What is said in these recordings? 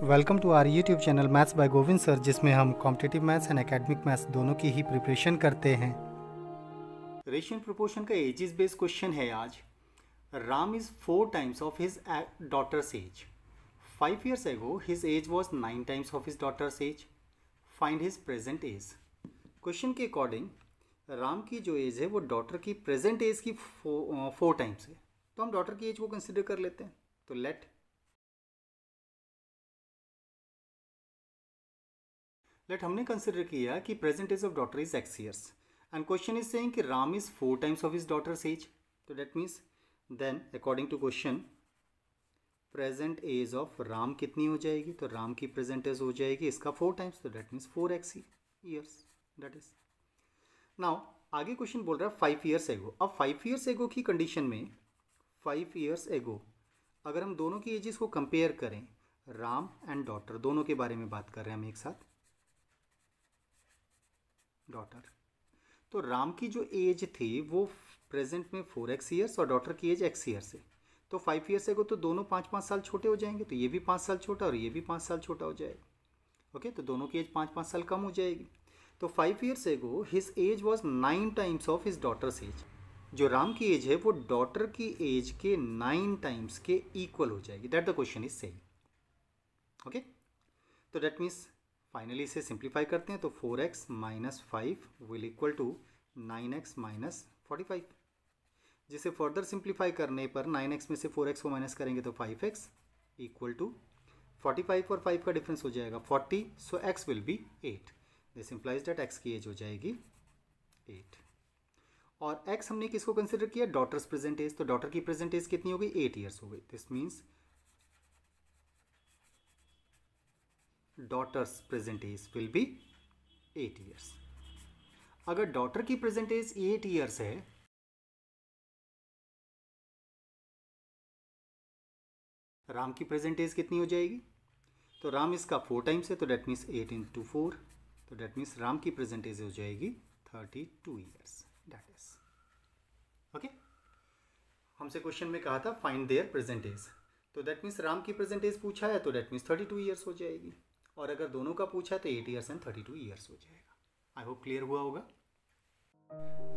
Welcome to our YouTube channel maths by Govind sir, जिसमें हम competitive maths and academic maths दोनों की ही प्रिपरेशन करते हैं। रेशियो एंड प्रोपोर्शन का एजेस बेस्ड क्वेश्चन है आज। Ram is 4 times of his daughter's age. 5 years ago his age was 9 times of his daughter's age. Find his present age. Question के according Ram की जो एज है वो डॉटर की प्रेजेंट एज की 4 टाइम्स है, तो हम डॉटर की एज को कंसिडर कर लेते हैं। तो लेट हमने कंसिडर किया कि present age of daughter is x years and question is saying कि Ram is 4 times of his daughter's age. तो that means then according to question present age of Ram कितनी हो जाएगी? तो राम की प्रेजेंट एज हो जाएगी इसका 4 टाइम्स, तो that means 4x years। That is now आगे क्वेश्चन बोल रहा है 5 years ago। अब 5 years ago की कंडीशन में 5 years ago अगर हम दोनों की एजेस को कंपेयर करें, राम एंड डॉटर दोनों के बारे में बात कर रहे हैं हम एक साथ। डॉटर, तो राम की जो एज थी वो प्रेजेंट में 4x years और डॉटर की एज x years है। तो 5 years ago तो दोनों 5-5 साल छोटे हो जाएंगे, तो ये भी 5 साल छोटा और ये भी 5 साल छोटा हो जाएगा। ओके, तो दोनों की एज 5-5 साल कम हो जाएगी। तो 5 years ago his age was 9 times of his daughter's as. जो राम की एज है वो डॉटर की एज के 9 टाइम्स के इक्वल हो जाएगी। That the question is saying. Okay, तो दैट मीन्स फाइनली इसे सिंप्लीफाई करते हैं, तो 4x - 5 will equal to 9x - 45, जिसे फर्दर सिंप्लीफाई करने पर 9x में से 4x को माइनस करेंगे तो 5x इक्वल टू 45 और 5 का डिफरेंस हो जाएगा 40, so x will be 8। This implies that x की एज हो जाएगी 8। और x हमने किसको कंसिडर किया? Daughter's present age. तो डॉटर की प्रेजेंट एज कितनी हो गई? 8 years हो गई। This means daughter's present age will be 8 years। अगर डॉटर की प्रेजेंट एज 8 years है, राम की प्रेजेंट एज कितनी हो जाएगी? तो राम इसका 4 टाइम्स है, तो डेट मीन्स 8 × 4, तो डेट मीन्स राम की प्रेजेंट एज हो जाएगी 32 years। That is okay. हमसे क्वेश्चन में कहा था फाइंड देयर प्रेजेंट एज, तो दैट मीन्स राम की प्रेजेंट एज पूछा है, तो डेट मीन्स 32 years हो जाएगी। और अगर दोनों का पूछा है तो 8 years एंड 32 years हो जाएगा। आई होप क्लियर हुआ होगा।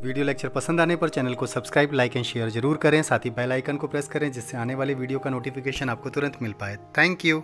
वीडियो लेक्चर पसंद आने पर चैनल को सब्सक्राइब, लाइक एंड शेयर जरूर करें। साथ ही बेल आइकन को प्रेस करें जिससे आने वाले वीडियो का नोटिफिकेशन आपको तुरंत मिल पाए। Thank you.